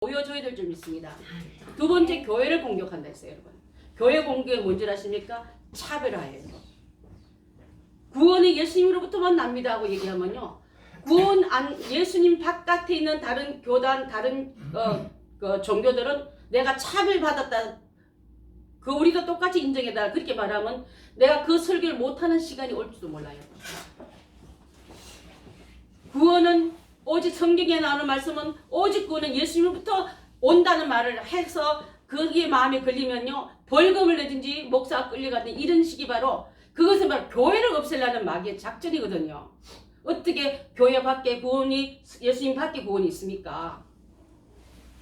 보여줘야 될 점이 있습니다. 두 번째, 교회를 공격한다 했어요, 여러분. 교회 공격이 뭔지 아십니까? 차별화예요. 구원이 예수님으로부터만 납니다 하고 얘기하면요, 구원 예수님 바깥에 있는 다른 교단, 다른 종교들은 내가 차별받았다, 그 우리도 똑같이 인정해달라 그렇게 말하면 내가 그 설교를 못하는 시간이 올지도 몰라요. 구원은 오직 성경에 나오는 말씀은 오직 구원은 예수님으로부터 온다는 말을 해서 그게 마음에 걸리면요, 벌금을 내든지 목사가 끌려가든지 이런 식이 바로 그것은 바로 교회를 없애려는 마귀의 작전이거든요. 어떻게 교회 밖에 구원이, 예수님 밖에 구원이 있습니까?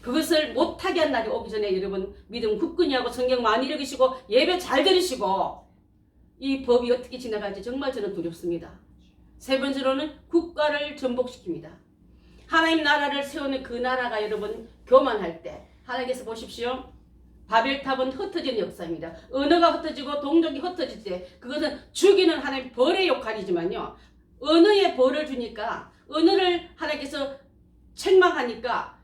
그것을 못하게 한 날이 오기 전에 여러분 믿음 굳건히 하고 성경 많이 읽으시고 예배 잘 들으시고 이 법이 어떻게 지나갈지 정말 저는 두렵습니다. 세 번째로는 국가를 전복시킵니다. 하나님 나라를 세우는 그 나라가 여러분 교만할 때, 하나님께서 보십시오. 바벨탑은 흩어지는 역사입니다. 언어가 흩어지고 동족이 흩어질 때 그것은 죽이는 하나님 벌의 역할이지만요, 언어에 벌을 주니까, 언어를 하나님께서 책망하니까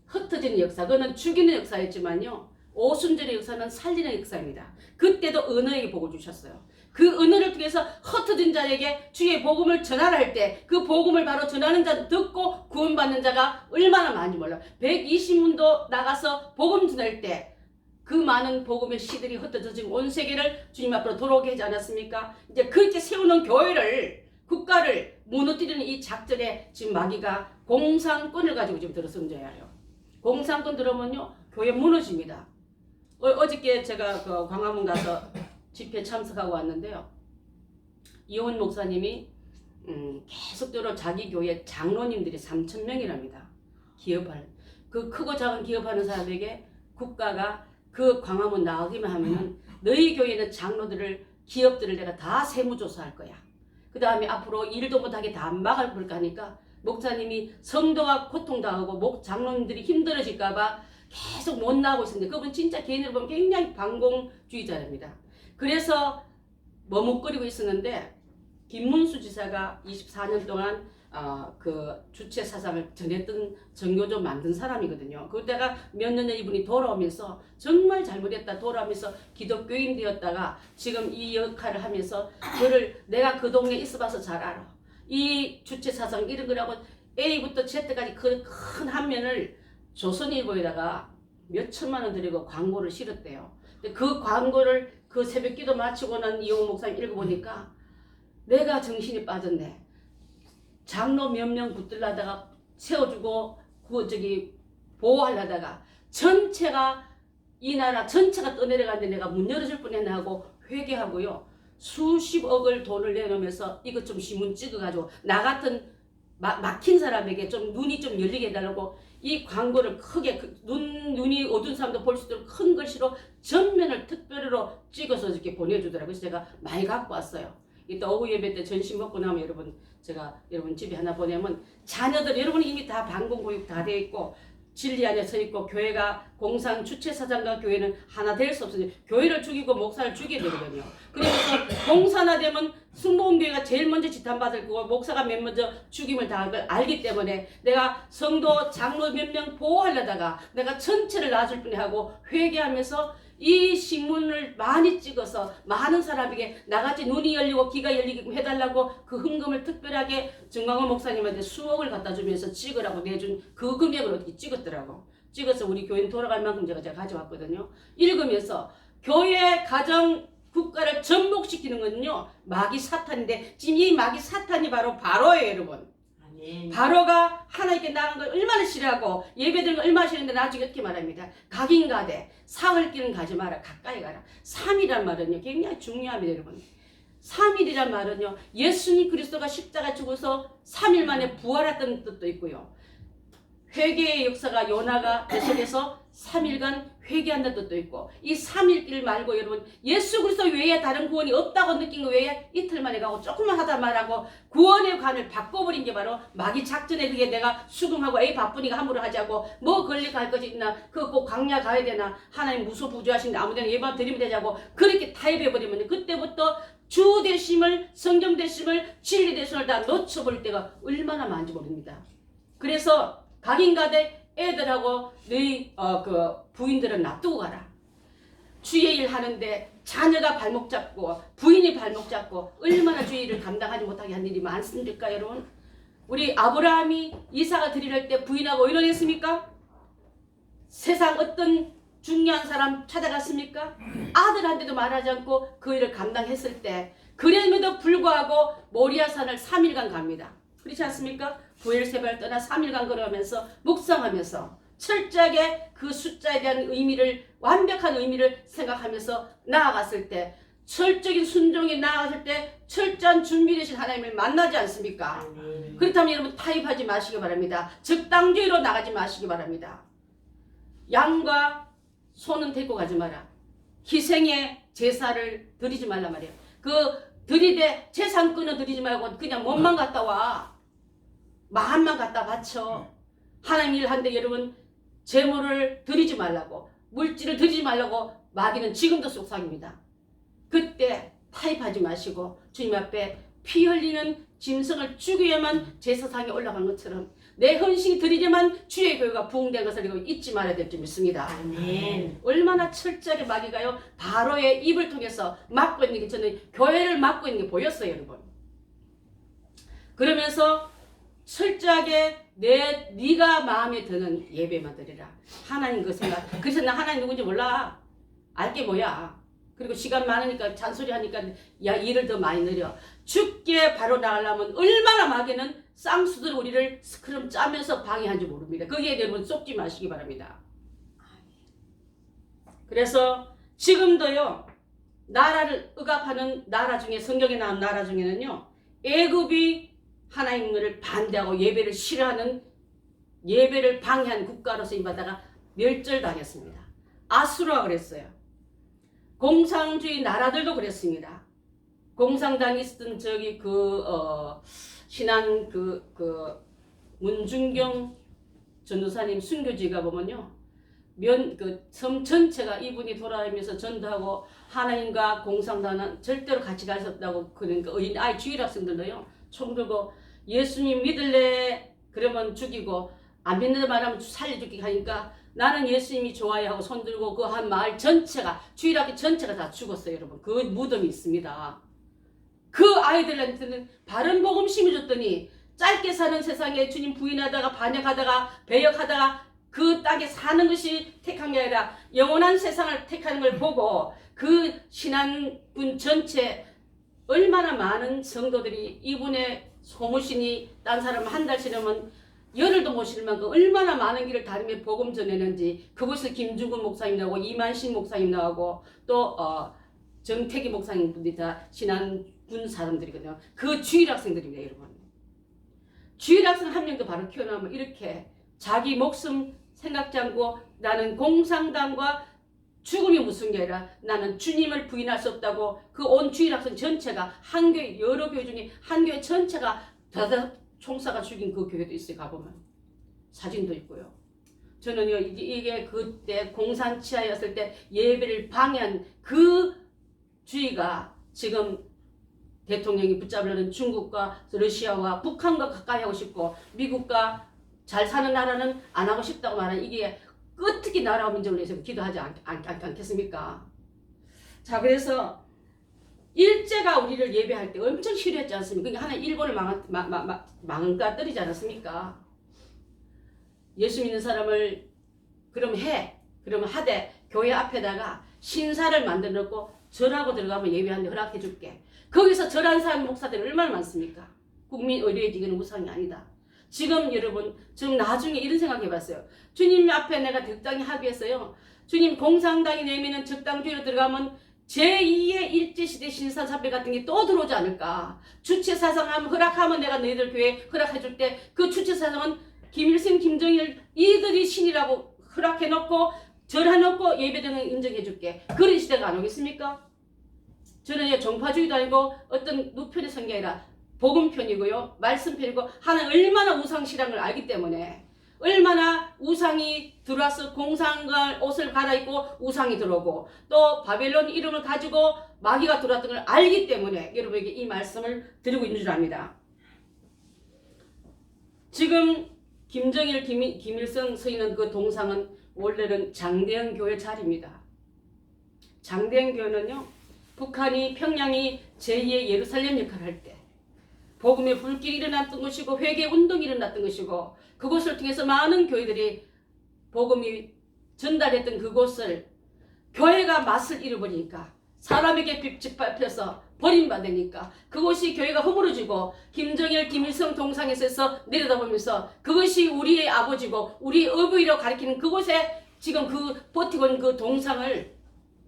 흩어지는 역사, 그거는 죽이는 역사였지만요, 오순절의 역사는 살리는 역사입니다. 그때도 언어에게 복을 주셨어요. 그 언어를 통해서 흩어진 자에게 주의 복음을 전하라 할 때 그 복음을 바로 전하는 자, 듣고 구원받는 자가 얼마나 많은지 몰라요. 120문도 나가서 복음 전할 때 그 많은 복음의 시들이 흩어져 온 세계를 주님 앞으로 돌아오게 하지 않았습니까? 이제 그렇게 세우는 교회를, 국가를 무너뜨리는 이 작전에 지금 마귀가 공산권을 가지고 지금 들어선져야 해요. 공산권 들어오면요, 교회 무너집니다. 어저께 제가 그 광화문 가서 집회 참석하고 왔는데요, 이혼 목사님이 계속적으로 자기 교회 장로님들이 3,000명이랍니다. 기업할, 그 크고 작은 기업하는 사람에게 국가가 그 광화문 나가기만 하면은 너희 교회는 장로들을, 기업들을 내가 다 세무조사할 거야. 그 다음에 앞으로 일도 못하게 다 막을 볼까 하니까 목사님이 성도가 고통당하고 장로님들이 힘들어질까봐 계속 못 나오고 있었는데, 그분 진짜 개인으로 보면 굉장히 반공주의자입니다. 그래서 머뭇거리고 있었는데 김문수 지사가 24년 동안 그 주체 사상을 전했던 정교조 만든 사람이거든요. 그때가 몇 년 전 이분이 돌아오면서 정말 잘못했다, 돌아오면서 기독교인 되었다가 지금 이 역할을 하면서 그를, 내가 그 동네에 있어봐서 잘 알아. 이 주체 사상 이런 거라고 A부터 Z까지 그 큰 한 면을 조선일보에다가 몇 천만 원 들이고 광고를 실었대요. 근데 그 광고를 그 새벽 기도 마치고 난 이용 목사님 읽어보니까 내가 정신이 빠졌네. 장로 몇 명 붙들라다가 세워주고 보호하려다가 전체가, 이 나라 전체가 떠내려가는데 내가 문 열어줄 뻔했나 하고 회개하고요, 수십억을 돈을 내놓으면서 이것 좀 신문 찍어가지고 나 같은 막힌 사람에게 좀 눈이 좀 열리게 해달라고 이 광고를 크게, 눈이 어두운 사람도 볼 수 있도록 큰 글씨로 전면을 특별히로 찍어서 이렇게 보내주더라고요. 그래서 제가 많이 갖고 왔어요. 이따 오후 예배 때 점심 먹고 나면 여러분 집에 하나 보내면 자녀들, 여러분이 이미 다 방공교육 다 되어 있고 진리 안에 서 있고 교회가 공산 주체 사장과 교회는 하나 될 수 없으니 교회를 죽이고 목사를 죽여야 되거든요. 그래서 공산화되면 순복음교회가 제일 먼저 지탄받을 거고 목사가 맨 먼저 죽임을 당할 걸 알기 때문에 내가 성도 장로 몇 명 보호하려다가 내가 전체를 놔줄 뿐이 하고 회개하면서 이 신문을 많이 찍어서 많은 사람에게 나같이 눈이 열리고 귀가 열리게 해달라고 그 헌금을 특별하게 정광훈 목사님한테 수억을 갖다 주면서 찍으라고 내준 그 금액을 어떻게 찍었더라고. 찍어서 우리 교인 돌아갈 만큼 제가 가져왔거든요. 읽으면서 교회, 가정, 국가를 전복시키는 거는요, 마귀 사탄인데 지금 이 마귀 사탄이 바로예요, 여러분. 바로가 하나님께 나간 걸 얼마나 싫어하고 예배드리는 걸 얼마나 싫어하는데 나중에 어떻게 말합니다. 각인가되 사흘 길은 가지 마라, 가까이 가라. 3일이란 말은요 굉장히 중요합니다, 여러분. 3일이란 말은요 예수님 그리스도가 십자가 죽어서 3일 만에 부활했다는 뜻도 있고요, 회개의 역사가 요나가 계속해서 3일간 회개한다는 뜻도 있고, 이 3일길 말고 여러분 예수 그리스도 외에 다른 구원이 없다고 느낀 거 외에 이틀 만에 가고 조금만 하다 말하고 구원의 관을 바꿔버린 게 바로 마귀 작전에, 그게 내가 수긍하고 에이 바쁘니까 함부로 하자고 뭐 걸리고 할 것이 있나, 그거 꼭 광야 가야 되나, 하나님 무소부주하신데 아무데나 예방 드리면 되자고 그렇게 타협해버리면 그때부터 주 되심을, 성경 되심을, 진리 되심을 다 놓쳐볼 때가 얼마나 많은지 모릅니다. 그래서 각인가되 애들하고 너희 그 부인들은 놔두고 가라. 주의 일 하는데 자녀가 발목 잡고 부인이 발목 잡고 얼마나 주의 일을 감당하지 못하게 한 일이 많습니까 여러분? 우리 아브라함이 이삭을 드리려 때 부인하고 의논했습니까? 세상 어떤 중요한 사람 찾아갔습니까? 아들한테도 말하지 않고 그 일을 감당했을 때 그럼에도 불구하고 모리아산을 3일간 갑니다. 그렇지 않습니까? 부엘세바를 떠나 3일간 걸어가면서 묵상하면서 철저하게 그 숫자에 대한 의미를 완벽한 의미를 생각하면서 나아갔을 때 철저한 순종이 나아갔을 때 철저한 준비 되신 하나님을 만나지 않습니까? 그렇다면 여러분 타협하지 마시기 바랍니다. 적당주의로 나가지 마시기 바랍니다. 양과 소는 데리고 가지 마라. 희생의 제사를 드리지 말란 말이에요. 그 드리되 재산권은 드리지 말고 그냥 몸만 갖다 와. 마음만 갖다 바쳐. 하나님 일 하는데 여러분 재물을 드리지 말라고 물질을 드리지 말라고 마귀는 지금도 속삭입니다. 그때 타협하지 마시고 주님 앞에 피 흘리는 짐승을 죽여야만 제사상에 올라간 것처럼 내 헌신이 드리려만 주의 교회가 부흥된 것을 잊지 말아야 될 줄 믿습니다. 아멘. 얼마나 철저하게 마귀가요 바로의 입을 통해서 막고 있는 게 저는 교회를 막고 있는 게 보였어요 여러분. 그러면서 철저하게 네가 마음에 드는 예배만 드리라. 하나님 그 생각. 그래서 나 하나님 누군지 몰라. 알게 뭐야. 그리고 시간 많으니까 잔소리 하니까 야 일을 더 많이 늘려. 죽게 바로 나가려면 얼마나 마귀는 쌍수들 우리를 스크럼 짜면서 방해한지 모릅니다. 거기에 여러분 쏙지 마시기 바랍니다. 그래서 지금도요 나라를 억압하는 나라 중에 성경에 나온 나라 중에는요 애굽이 하나님을 반대하고 예배를 싫어하는 예배를 방해한 국가로서 인바다가 멸절당했습니다. 아수르가 그랬어요. 공산주의 나라들도 그랬습니다. 공산당이 있었던 저기 신한 문중경 전도사님 순교지가 보면요. 섬 전체가 이분이 돌아다니면서 전도하고 하나님과 공산당은 절대로 같이 갈 수 없다고 그러니까 어린 아이 주일 학생들도요. 총 들고 예수님 믿을래? 그러면 죽이고 안 믿는 말하면 살려주기 하니까 나는 예수님이 좋아요 하고 손들고 그 한 마을 전체가 주일학교 전체가 다 죽었어요 여러분. 그 무덤이 있습니다. 그 아이들한테는 바른 복음 심어줬더니 짧게 사는 세상에 주님 부인하다가 반역하다가 배역하다가 그 땅에 사는 것이 택한 게 아니라 영원한 세상을 택하는 걸 보고 그 신앙분 전체 얼마나 많은 성도들이 이분의 소무신이 딴 사람 한 달 지나면 열흘도 못 쉴 만큼 얼마나 많은 길을 다니며 복음 전했는지 그곳에 김중근 목사님 나오고 이만신 목사님 나오고 또 정태기 목사님 분들이 다 신앙군 사람들이거든요. 그 주일학생들입니다 여러분. 주일학생 한 명도 바로 키워나면 이렇게 자기 목숨 생각지 않고 나는 공산당과 죽음이 무슨 게 아니라 나는 주님을 부인할 수 없다고 그 온 주일학생 전체가 한 교회 여러 교회 중에 한 교회 전체가 다 총사가 죽인 그 교회도 있어요. 가보면 사진도 있고요. 저는요 이게 그때 공산치하였을 때 예배를 방해한 그 주의가 지금 대통령이 붙잡으려는 중국과 러시아와 북한과 가까이 하고 싶고 미국과 잘 사는 나라는 안 하고 싶다고 말하는 이게 어떻게 나라와 민족을 위해서 기도하지 않겠습니까? 자 그래서 일제가 우리를 예배할 때 엄청 싫어했지 않습니까? 그러니까 하나 일본을 망가뜨리지 않았습니까? 예수 믿는 사람을 그러면 하되 교회 앞에다가 신사를 만들어 놓고 절하고 들어가면 예배하는데 허락해 줄게. 거기서 절한 사람 목사들이 얼마나 많습니까? 국민 의료에 이거는 우상이 아니다. 지금 여러분 지금 나중에 이런 생각해 봤어요. 주님 앞에 내가 적당히 합의했어요. 주님 공산당이 내미는 적당주의로 들어가면 제2의 일제시대 신사참배 같은 게 또 들어오지 않을까. 주체사상하면 허락하면 내가 너희들 교회 허락해 줄 때 그 주체사상은 김일성 김정일 이들이 신이라고 허락해놓고 절해놓고 예배드는 인정해 줄게. 그런 시대가 안 오겠습니까? 저는 종파주의도 아니고 어떤 누편의 성경이 아니라 복음편이고요. 말씀편이고 하나님 얼마나 우상실한 걸 알기 때문에 얼마나 우상이 들어와서 공상과 옷을 갈아입고 우상이 들어오고 또 바벨론 이름을 가지고 마귀가 들어왔던 걸 알기 때문에 여러분에게 이 말씀을 드리고 있는 줄 압니다. 지금 김정일, 김일성 서 있는 그 동상은 원래는 장대현 교회 자리입니다. 장대현 교회는요, 북한이 평양이 제2의 예루살렘 역할을 할 때 복음의 불길이 일어났던 것이고 회개 운동이 일어났던 것이고 그곳을 통해서 많은 교회들이 복음이 전달했던 그곳을 교회가 맛을 잃어버리니까 사람에게 짓밟혀서 버림받으니까 그것이 교회가 허물어지고 김정일, 김일성 동상에서 내려다보면서 그것이 우리의 아버지고 우리의 어부이라고 가리키는 그곳에 지금 그 버티고 있는 그 동상을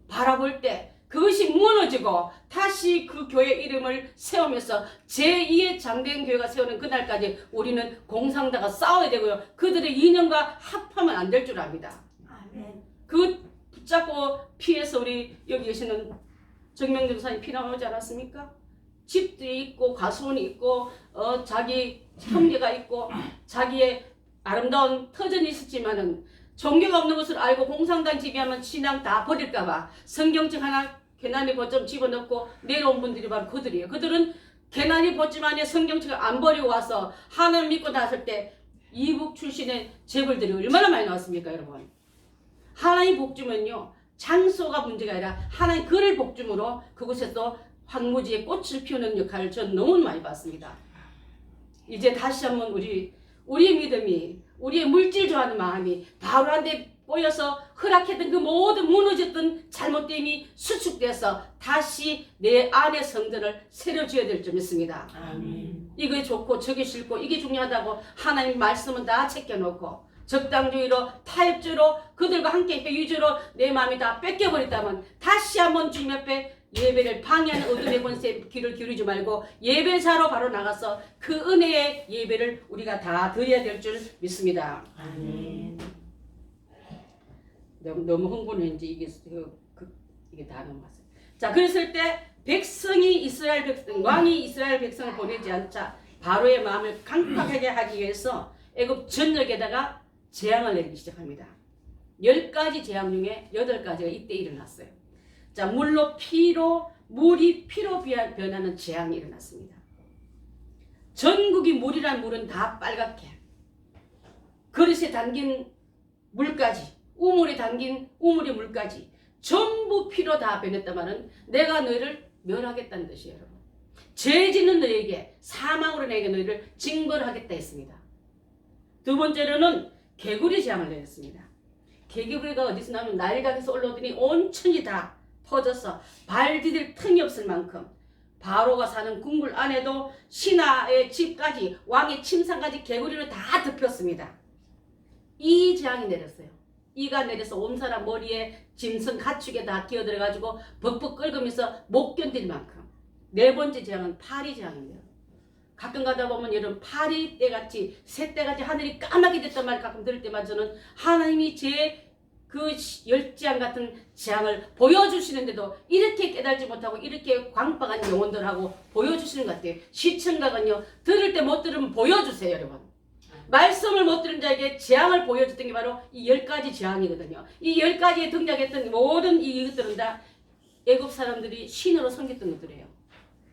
바라볼 때 그것이 무너지고 다시 그 교회 이름을 세우면서 제2의 장대현 교회가 세우는 그날까지 우리는 공산당과 싸워야 되고요. 그들의 이념과 합하면 안 될 줄 압니다. 아멘. 그 붙잡고 피해서 우리 여기 계시는 정명준 사님 피나오지 않았습니까? 집도 있고 가수원이 있고 자기 형제가 있고 자기의 아름다운 터전이 있었지만은 종교가 없는 것을 알고 공산당 지배하면 신앙 다 버릴까봐 성경책 하나 개나리 보점 집어넣고 내려온 분들이 바로 그들이에요. 그들은 개나리 보점 안에 성경책을 안 버리고 와서 하나님 믿고 나설 때 이북 출신의 재벌들이 얼마나 많이 나왔습니까, 여러분? 하나님 복주면요, 장소가 문제가 아니라 하나님 그를 복줌으로 그곳에서 황무지에 꽃을 피우는 역할을 전 너무 많이 봤습니다. 이제 다시 한번 우리의 믿음이, 우리의 물질 좋아하는 마음이 바울한테 꼬여서 허락했던 그 모든 무너졌던 잘못됨이 수축돼서 다시 내 안의 성전을 새로 지어야 될 줄 믿습니다. 아멘. 이게 좋고 저게 싫고 이게 중요하다고 하나님 말씀은 다 챙겨놓고 적당주의로 타협주의로 그들과 함께 회유주의로 내 마음이 다 뺏겨버렸다면 다시 한번 주님 앞에 예배를 방해하는 어둠의 권세에 귀를 기울이지 말고 예배사로 바로 나가서 그 은혜의 예배를 우리가 다 드려야 될 줄 믿습니다. 아멘. 너무 흥분했는지 이게 다 넘어갔어요. 자, 그랬을 때 백성이 이스라엘 백성, 왕이 이스라엘 백성을 보내지 않자 바로의 마음을 강팍하게 하기 위해서 애굽 전역에다가 재앙을 내리기 시작합니다. 10가지 재앙 중에 8가지가 이때 일어났어요. 자, 물이 피로 변하는 재앙이 일어났습니다. 전국이 물이란 물은 다 빨갛게, 그릇에 담긴 물까지, 우물에 담긴 우물의 물까지 전부 피로 다 변했다마는 내가 너희를 멸하겠다는 뜻이에요, 여러분. 죄 짓는 너희에게, 사망으로 내게 너희를 징벌하겠다 했습니다. 두 번째로는 개구리 재앙을 내렸습니다. 개구리가 어디서 나오면 나일강에서 올라오더니 온천이 다 퍼져서 발 디딜 틈이 없을 만큼 바로가 사는 궁궐 안에도 신하의 집까지 왕의 침상까지 개구리로 다 덮였습니다. 이 재앙이 내렸어요. 이가 내려서 온 사람 머리에 짐승 가축에 다 끼어들어가지고 벅벅 끓으면서 못 견딜 만큼. 네 번째 재앙은 파리 재앙이에요. 가끔 가다 보면 여러분 파리 때같이 새때같이 하늘이 까맣게 됐단 말 가끔 들을 때마다 저는 하나님이 제 그 열재앙 같은 재앙을 보여주시는데도 이렇게 깨달지 못하고 이렇게 광박한 영혼들하고 보여주시는 것 같아요. 시청각은요, 들을 때 못 들으면 보여주세요, 여러분. 말씀을 못 들은 자에게 재앙을 보여줬던 게 바로 이 10가지 재앙이거든요. 이 10가지에 등장했던 모든 이것들은 다 애굽 사람들이 신으로 섬겼던 것들이에요.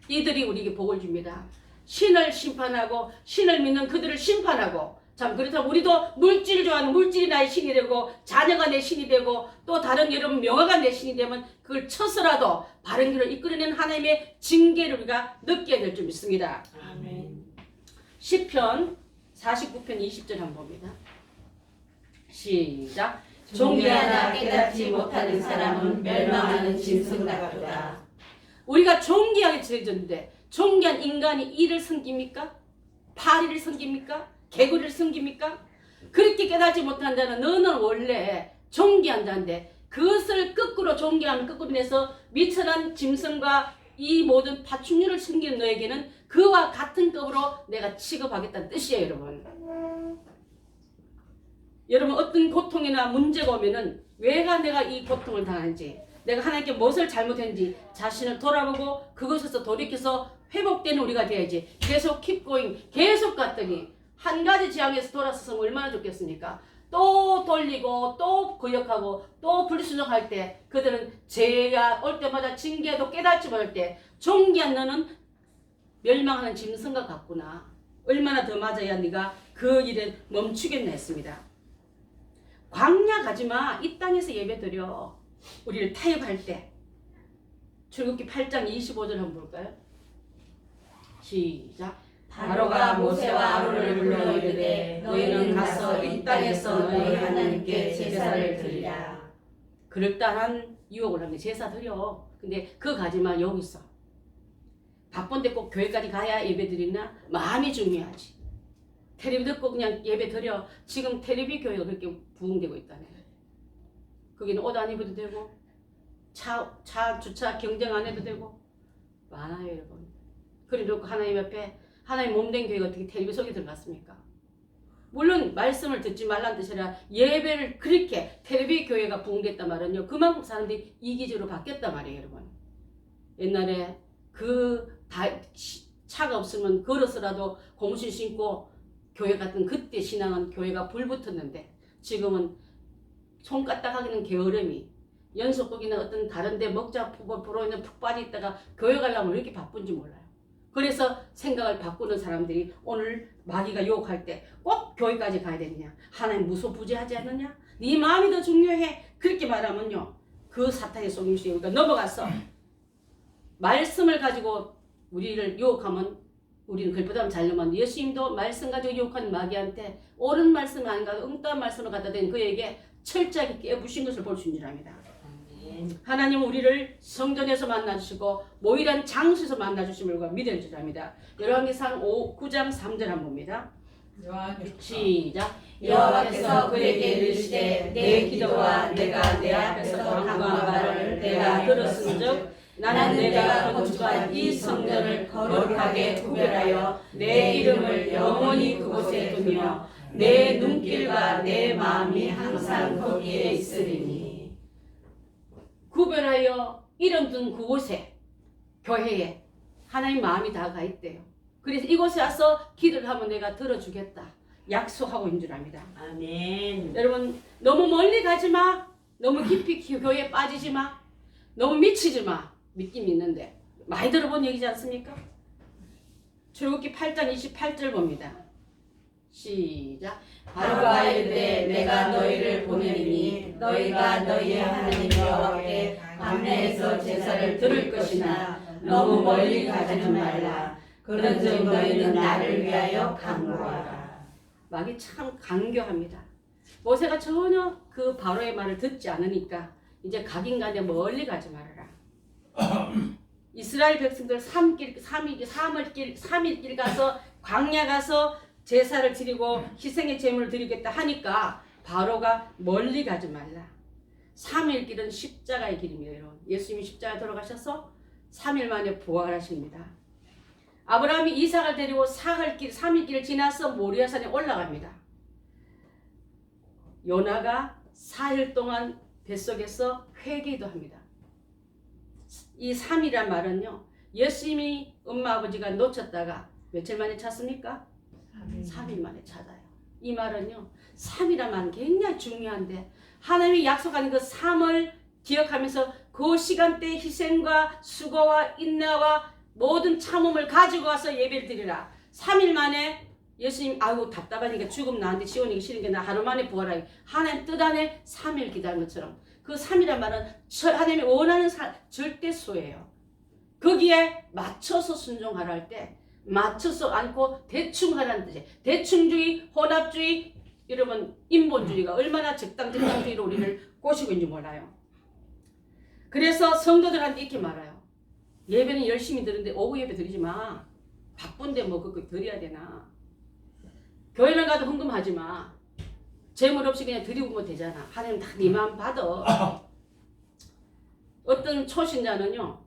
이들이 우리에게 복을 줍니다. 신을 심판하고 신을 믿는 그들을 심판하고, 참 그렇다면 우리도 물질 좋아하는 물질이 나의 신이 되고 자녀가 내 신이 되고 또 다른 여러분 명화가 내 신이 되면 그걸 쳐서라도 바른 길을 이끌어내는 하나님의 징계를 우리가 느껴야 될 줄 믿습니다. 아멘. 시편 49편 20절 한번 봅니다. 시작. 존귀하나 깨닫지 못하는 사람은 멸망하는 짐승 같도다. 우리가 존귀하게 지어졌는데 존귀한 인간이 이를 섬깁니까? 파리를 섬깁니까? 개구리를 섬깁니까? 그렇게 깨닫지 못한 자는 너는 원래 존귀한 자인데 그것을 거꾸로 존귀함을 거꾸로 내서 미천한 짐승과 이 모든 파충류를 섬기는 너에게는 그와 같은 급으로 내가 취급하겠다는 뜻이에요, 여러분. 여러분 어떤 고통이나 문제가 오면은 왜가 내가 이 고통을 당하는지, 내가 하나님께 무엇을 잘못했는지 자신을 돌아보고 그것에서 돌이켜서 회복되는 우리가 돼야지. 계속 keep going, 계속 갔더니 한 가지 재앙에서 돌아서서 얼마나 좋겠습니까? 또 돌리고 또 거역하고 또 불순종할 때 그들은 죄가 올 때마다 징계도 깨닫지 못할 때 존귀한 너는 멸망하는 짐승과 같구나. 얼마나 더 맞아야 네가 그 일은 멈추겠나 했습니다. 광야 가지마. 이 땅에서 예배드려. 우리를 타협할 때. 출애굽기 8장 25절 한번 볼까요? 시작. 바로가 모세와 아론을 불러 이르되 너희는 가서 이 땅에서 너희 하나님께 제사를 드리라. 그럴듯한 유혹을 하는 게 제사 드려. 근데 그거 가지마. 여기 있어. 바쁜데 꼭 교회까지 가야 예배 드리나? 마음이 중요하지. 텔레비 듣고 그냥 예배 드려. 지금 텔레비 교회가 그렇게 부흥되고 있다네. 거기는 옷 안 입어도 되고 차 주차 경쟁 안 해도 되고 많아요 여러분. 그래놓고 하나님 앞에 하나님 몸된 교회가 어떻게 텔레비 속에 들어갔습니까? 물론 말씀을 듣지 말란 뜻이 아니라 예배를 그렇게 텔레비 교회가 부흥됐단 말은요. 그만큼 사람들이 이기적으로 바뀌었단 말이에요 여러분. 옛날에 차가 없으면 걸어서라도 고무신 신고 교회 같은 그때 신앙은 교회가 불붙었는데 지금은 손 까딱하기는 게으름이 연속곡이나 어떤 다른 데 먹자 프로에는 푹 빠져 있다가 교회 가려면 왜 이렇게 바쁜지 몰라요. 그래서 생각을 바꾸는 사람들이 오늘 마귀가 유혹할 때 꼭 교회까지 가야 되느냐? 하나님 무소부재하지 않느냐? 네 마음이 더 중요해. 그렇게 말하면요. 그 사탄의 속임수에 우리가 넘어가서 말씀을 가지고 우리를 유혹하면 우리는 그보다 잘려면 예수님도 말씀 가지고 유혹한 마귀한테 옳은 말씀 아닌가 응답 말씀을 갖다 댄 그에게 철저하게 깨부신 것을 볼 수 있는 줄 압니다. 하나님은 우리를 성전에서 만나주시고 모이란 장소에서 만나주심을 우리가 믿을 줄 압니다. 열왕기상 9장 3절 한번 봅니다. 시작. 여호와께서 그에게 이르시되 내 기도와 내가 내 앞에서 강구한 바를 내가 들었은즉 나는 내가 건축한 이 성전을 거룩하게 구별하여 내 이름을 영원히 그곳에 두며 내 눈길과 내 마음이 항상 거기에 있으리니. 구별하여 이름 둔 그곳에 교회에 하나님 마음이 다 가 있대요. 그래서 이곳에 와서 기도를 하면 내가 들어주겠다 약속하고 있는 줄 압니다. 아멘. 여러분 너무 멀리 가지 마. 너무 깊이 교회에 빠지지 마. 너무 미치지 마. 믿긴 믿는데 많이 들어본 얘기지 않습니까? 출애굽기 8장 28절 봅니다. 시작. 바로가 이르되 내가 너희를 보내리니 너희가 너희의 하나님 여호와께 광야에서 제사를 드릴 것이나 너무 멀리 가지는 말라. 그런즉 너희는 나를 위하여 간구하라. 마귀 참 강교합니다. 모세가 전혀 그 바로의 말을 듣지 않으니까 이제 가긴 가는데 멀리 가지 말아라. 이스라엘 백성들 3일 가서 광야 가서 제사를 드리고 희생의 제물을 드리겠다 하니까 바로가 멀리 가지 말라. 3일 길은 십자가의 길입니다. 여러분. 예수님이 십자가에 돌아가셔서 3일 만에 부활하십니다. 아브라함이 이삭을 데리고 3일 길을 지나서 모리아산에 올라갑니다. 요나가 4일 동안 뱃속에서 회개도 합니다. 이 3이란 말은요. 예수님이 엄마 아버지가 놓쳤다가 며칠 만에 찾습니까? 3일 만에 찾아요. 이 말은요. 3이란 말은 굉장히 중요한데 하나님이 약속하는 그 3을 기억하면서 그 시간대의 희생과 수고와 인내와 모든 참음을 가지고 와서 예배를 드리라. 3일 만에 예수님 아이고 답답하니까 죽음 나한테 지원이기 싫은 게 나 하루 만에 부활하기. 하나님 뜻 안에 3일 기다린 것처럼 그 3이란 말은 하나님이 원하는 절대수예요. 거기에 맞춰서 순종하라 할 때 맞춰서 않고 대충 하라는 뜻이에요. 대충주의, 혼합주의, 여러분 인본주의가 얼마나 적당주의로 우리를 꼬시고 있는지 몰라요. 그래서 성도들한테 이렇게 말해요. 예배는 열심히 드는데 오후 예배 드리지 마. 바쁜데 뭐 그거 드려야 되나. 교회를 가도 헌금하지 마. 재물 없이 그냥 드리고 되잖아. 하나님 다 네 마음 받아. 어떤 초신자는요.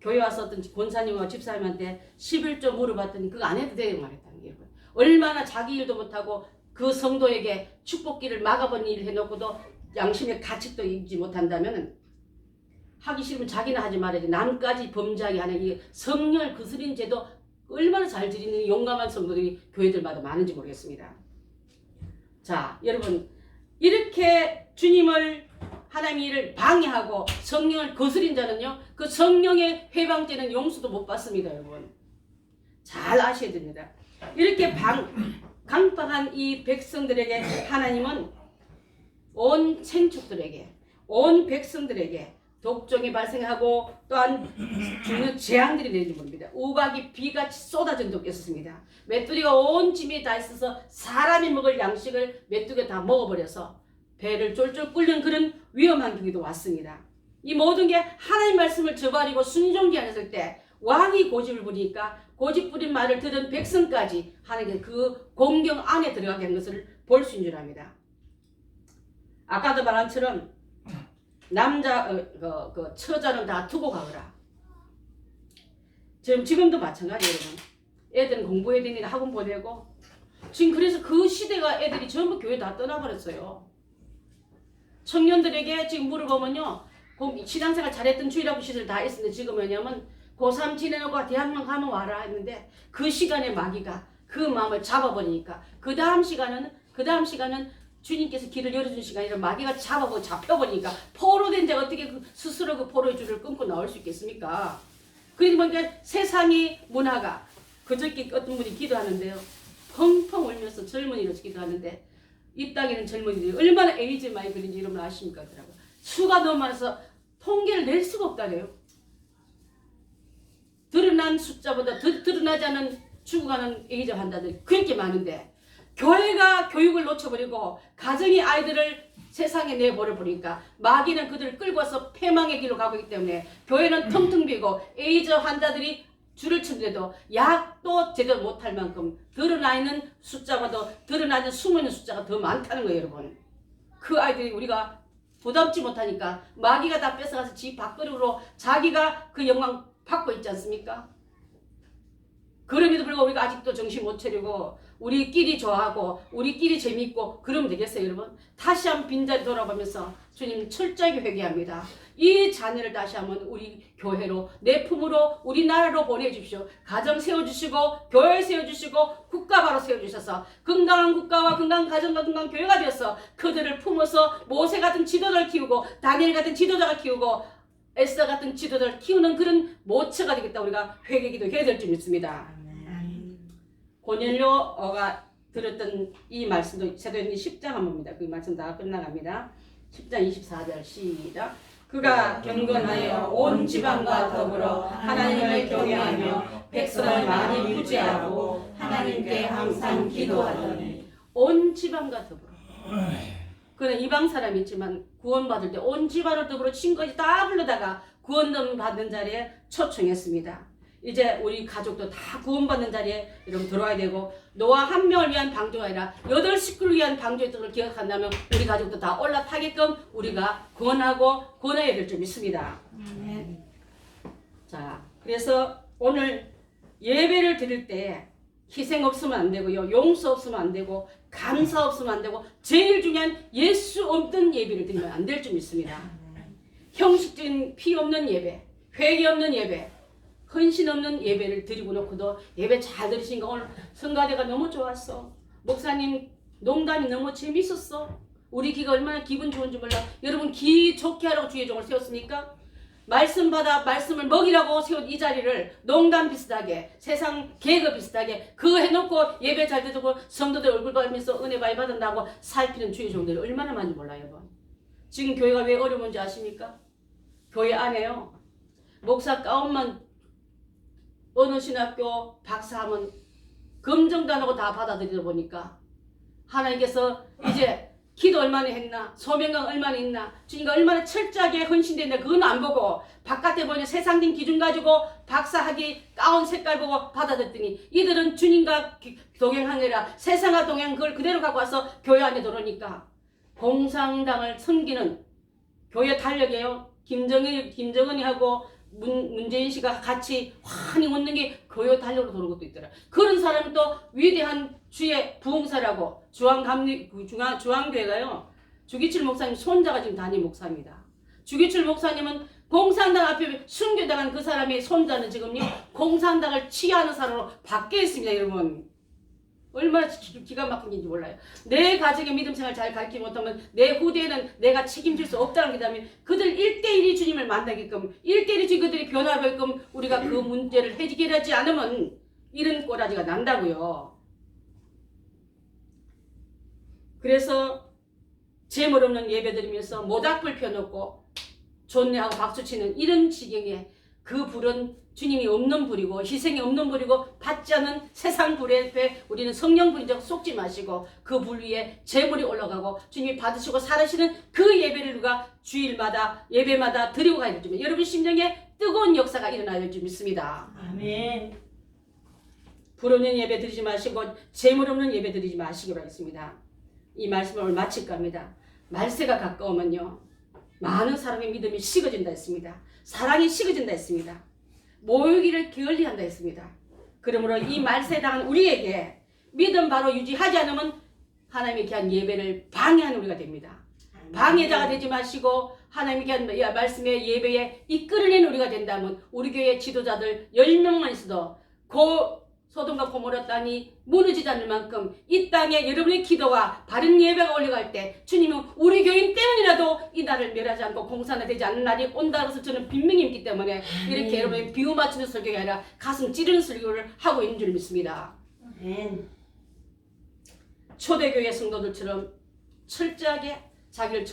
교회 와서 어떤 권사님과 집사님한테 11조 물어봤더니 그거 안 해도 되게 말했다는 거예요. 얼마나 자기 일도 못하고 그 성도에게 축복기를 막아본 일을 해놓고도 양심의 가책도 잊지 못한다면 하기 싫으면 자기는 하지 말아야지. 남까지 범죄하게 하는 이 성령을 거스린 죄도 얼마나 잘 지리는 용감한 성도들이 교회들마다 많은지 모르겠습니다. 자, 여러분 이렇게 주님을 하나님의 일을 방해하고 성령을 거스린 자는요. 그 성령의 회방죄는 용서도 못 받습니다. 여러분. 잘 아셔야 됩니다. 이렇게 강박한 이 백성들에게 하나님은 온 생축들에게, 온 백성들에게 독종이 발생하고 또한 죽는 재앙들이 내리는 겁니다. 우박이 비같이 쏟아진 적이 있었습니다. 메뚜기가 온 짐에 다 있어서 사람이 먹을 양식을 메뚜기가 다 먹어버려서 배를 쫄쫄 끓는 그런 위험한 경기도 왔습니다. 이 모든 게 하나님 말씀을 저버리고 순종기 안 했을 때 왕이 고집을 부리니까 고집 부린 말을 들은 백성까지 하나님께 그 공경 안에 들어가게 한 것을 볼 수 있는 줄 압니다. 아까도 말한 것처럼 남자 그 처자는 다 두고 가거라. 지금도 마찬가지예요. 애들은 공부해야 되니까 학원 보내고 지금 그래서 그 시대가 애들이 전부 교회 다 떠나버렸어요. 청년들에게 지금 물어보면요, 신앙생활 잘했던 주일학교 시절 다 있었는데 지금 왜냐면 고3 지내놓고 대학만 가면 와라 했는데 그 시간에 마귀가 그 마음을 잡아버리니까 그 다음 시간은 주님께서 길을 열어준 시간이라 마귀가 잡혀버리니까 포로된 자가 어떻게 스스로 그 포로의 줄을 끊고 나올 수 있겠습니까? 그러니까 세상의 문화가 그저께 어떤 분이 기도하는데요. 펑펑 울면서 젊은이로 기도하는데 이 땅에는 젊은이들이 얼마나 에이즈 많이 걸린지 여러분 아십니까? 하더라고요. 수가 너무 많아서 통계를 낼 수가 없다네요. 드러난 숫자보다 드러나지 않은 죽어가는 에이즈 환자들이 그렇게 많은데 교회가 교육을 놓쳐버리고 가정이 아이들을 세상에 내버려버리니까 마귀는 그들을 끌고 와서 패망의 길로 가고 있기 때문에 교회는 텅텅 비고 에이즈 환자들이 줄을 치는데도 약도 제대로 못할 만큼 드러나 있는 숫자보다 드러나 있는 숨어있는 숫자가 더 많다는 거예요, 여러분. 그 아이들이 우리가 부담지 못하니까 마귀가 다 뺏어가서 지 밥그릇으로 자기가 그 영광 받고 있지 않습니까? 그럼에도 불구하고 우리가 아직도 정신 못 차리고 우리끼리 좋아하고 우리끼리 재밌고 그러면 되겠어요, 여러분? 다시 한번 빈자리 돌아보면서 주님 철저하게 회개합니다. 이 자녀를 다시 한번 우리 교회로 내 품으로 우리나라로 보내주십시오. 가정 세워주시고 교회 세워주시고 국가 바로 세워주셔서 건강한 국가와 건강한 가정과 건강한 교회가 되어서 그들을 품어서 모세 같은 지도자를 키우고 다니엘 같은 지도자가 키우고 에스더 같은 지도자를 키우는 그런 모처가 되겠다. 우리가 회개기도 해야 될 줄 믿습니다. 고넬료가 들었던 이 말씀도 사도행전 10장 한 번입니다. 그 말씀 다 끝나갑니다. 10장 24절 시작. 그가 경건하여 온 지방과 더불어 하나님을 경외하며 백성을 많이 구제하고 하나님께 항상 기도하더니 온 지방과 더불어 그는 이방 사람이 있지만 구원받을 때 온 집안을 더불어 친구까지 다 불러다가 구원 받는 자리에 초청했습니다. 이제 우리 가족도 다 구원받는 자리에 여러분 들어와야 되고 노아 한 명을 위한 방주가 아니라 8식구를 위한 방주였던 걸 기억한다면 우리 가족도 다 올라타게끔 우리가 구원하고 구원해야 될 줄 믿습니다. 자, 그래서 오늘 예배를 드릴 때 희생 없으면 안 되고요. 용서 없으면 안 되고 감사 없으면 안 되고 제일 중요한 예수 없는 예배를 드리면 안 될 줄 믿습니다. 형식적인 피 없는 예배, 회개 없는 예배, 헌신 없는 예배를 드리고 놓고도 예배 잘 드리시니까 오늘 성가대가 너무 좋았어. 목사님 농담이 너무 재밌었어. 우리 기가 얼마나 기분 좋은지 몰라. 여러분 기 좋게 하라고 주의 종을 세웠습니까? 말씀 받아 말씀을 먹이라고 세운 이 자리를 농담 비슷하게 세상 개그 비슷하게 그거 해놓고 예배 잘 드리고 성도들 얼굴 보면서 은혜 많이 받는다고 살피는 주의 종들이 얼마나 많은지 몰라요, 여러분. 지금 교회가 왜 어려운지 아십니까? 교회 안에요. 목사 가운만 어느 신학교 박사하면 검정단하고 다 받아들이다 보니까 하나님께서 이제 기도 얼마나 했나 소명강 얼마나 있나 주님과 얼마나 철저하게 헌신됐나 그건 안 보고 바깥에 보이는 세상적인 기준 가지고 박사학위 가운 색깔 보고 받아들였더니 이들은 주님과 동행하느라 세상과 동행 그걸 그대로 갖고 와서 교회 안에 들어오니까 공산당을 섬기는 교회 달력이에요. 김정은이 하고 문재인 씨가 같이 환히 웃는 게 교회 달력으로 도는 것도 있더라. 그런 사람은 또 위대한 주의 부흥사라고 중앙교회가요. 주기철 목사님 손자가 지금 담임 목사입니다. 주기철 목사님은 공산당 앞에 순교당한 그 사람의 손자는 지금요 공산당을 치하하는 사람으로 바뀌어 있습니다, 여러분. 얼마나 기가 막힌 일인지 몰라요. 내 가정의 믿음 생활 잘 가르치지 못하면 내 후대에는 내가 책임질 수 없다는 게 다면 그들 1대1이 주님을 만나게끔 1대1이 그들이 변화하게끔 우리가 그 문제를 해결하지 않으면 이런 꼬라지가 난다고요. 그래서 재물 없는 예배 드리면서 모닥불 펴놓고 존내하고 박수치는 이런 지경에 그 불은 주님이 없는 불이고 희생이 없는 불이고 받지 않은 세상 불에 우리는 성령 불인 적 속지 마시고 그 불 위에 재물이 올라가고 주님이 받으시고 살아시는 그 예배를 우리가 주일마다 예배마다 드리고 가야 될 줄 여러분 심령에 뜨거운 역사가 일어나야 될 줄 믿습니다. 아멘. 불 없는 예배 드리지 마시고 재물 없는 예배 드리지 마시기 바라겠습니다. 이 말씀을 오늘 마칠까 합니다. 말세가 가까우면요 많은 사람의 믿음이 식어진다 했습니다. 사랑이 식어진다 했습니다. 모이기를 게을리한다 했습니다. 그러므로 이 말세에 당한 우리에게 믿음 바로 유지하지 않으면 하나님의 귀한 예배를 방해하는 우리가 됩니다. 방해자가 되지 마시고 하나님의 귀한 말씀의 예배에 이끌어내는 우리가 된다면 우리 교회 지도자들 10명만 있어도 소돔과 고모라 땅이 무너지지 않을 만큼 이 땅에 여러분의 기도와 바른 예배가 올라갈 때 주님은 우리 교인 때문이라도 이 나라를 멸하지 않고 공산화되지 않는 날이 온다고 해서 저는 분명히 믿기 때문에 이렇게 여러분의 비유 맞추는 설교가 아니라 가슴 찌르는 설교를 하고 있는 줄 믿습니다. 초대교회 성도들처럼 철저하게 자기를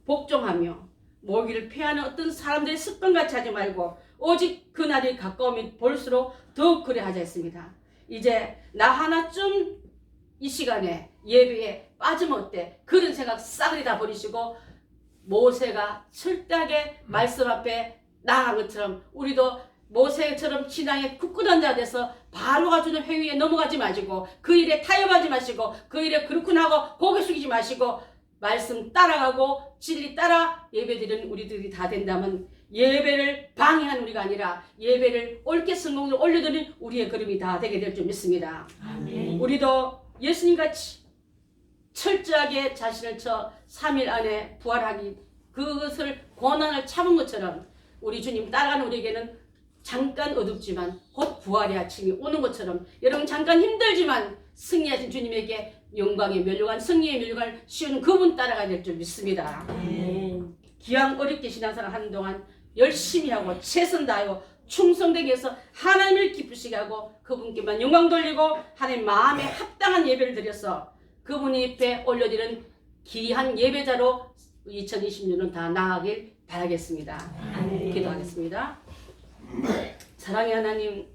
복종하며 모기를 피하는 어떤 사람들의 습관같이 하지 말고 오직 그날이 가까우면 볼수록 더욱 그래 하자 했습니다. 이제 나 하나쯤 이 시간에 예배에 빠지면 어때? 그런 생각 싸그리 다 버리시고 모세가 철저하게 말씀 앞에 나아간 것처럼 우리도 모세처럼 신앙에 굳건한 자 돼서 바로가 주는 회의에 넘어가지 마시고 그 일에 타협하지 마시고 그 일에 그렇구나 하고 고개 숙이지 마시고 말씀 따라가고 진리 따라 예배드리는 우리들이 다 된다면 예배를 방해하는 우리가 아니라 예배를 옳게 성공으로 올려드리는 우리의 걸음이 다 되게 될 줄 믿습니다. 아멘. 우리도 예수님같이 철저하게 자신을 3일 안에 부활하기 그것을 고난을 참은 것처럼 우리 주님 따라가는 우리에게는 잠깐 어둡지만 곧 부활의 아침이 오는 것처럼 여러분 잠깐 힘들지만 승리하신 주님에게 영광의 멸류관 승리의 멸류관을 씌우는 그분 따라가야 될 줄 믿습니다. 기왕 어렵게 신앙생활 하는 동안 열심히 하고 최선 다하고 충성되게 해서 하나님을 기쁘시게 하고 그분께만 영광 돌리고 하나님 마음에 합당한 예배를 드려서 그분 앞에 올려드리는 귀한 예배자로 2020년은 다 나아가길 바라겠습니다. 기도하겠습니다. 사랑의 하나님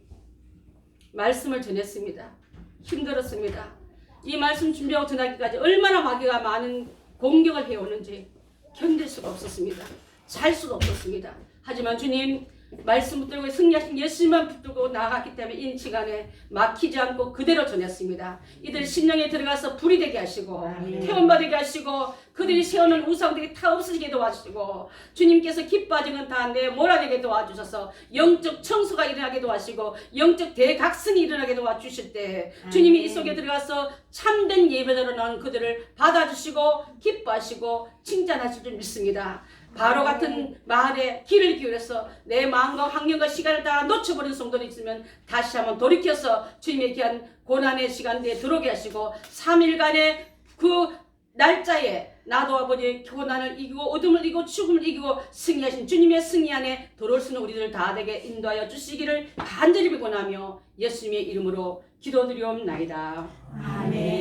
말씀을 전했습니다. 힘들었습니다. 이 말씀 준비하고 전하기까지 얼마나 마귀가 많은 공격을 해오는지 견딜 수가 없었습니다. 살 수가 없었습니다. 하지만 주님 말씀 붙들고 승리하신 예수님만 붙들고 나아갔기 때문에 이 시간에 막히지 않고 그대로 전했습니다. 이들 심령에 들어가서 불이 되게 하시고 태원받게 하시고 그들이 세우는 우상들이 다 없어지게 도와주시고 주님께서 기뻐하신 건 다 내몰아내게 도와주셔서 영적 청소가 일어나게 도와주시고 영적 대각성이 일어나게 도와주실 때 주님이 이 속에 들어가서 참된 예배자로 나온 그들을 받아주시고 기뻐하시고 칭찬하실 줄 믿습니다. 바로 같은 말에 귀를 기울여서 내 마음과 환경과 시간을 다 놓쳐버린 성도들이 있으면 다시 한번 돌이켜서 주님의 귀한 고난의 시간대에 들어오게 하시고 3일간의 그 날짜에 나도 아버지 고난을 이기고 어둠을 이기고 죽음을 이기고 승리하신 주님의 승리 안에 들어올 수 있는 우리들 다 되게 인도하여 주시기를 간절히 비곤하며 예수님의 이름으로 기도드리옵나이다. 아멘.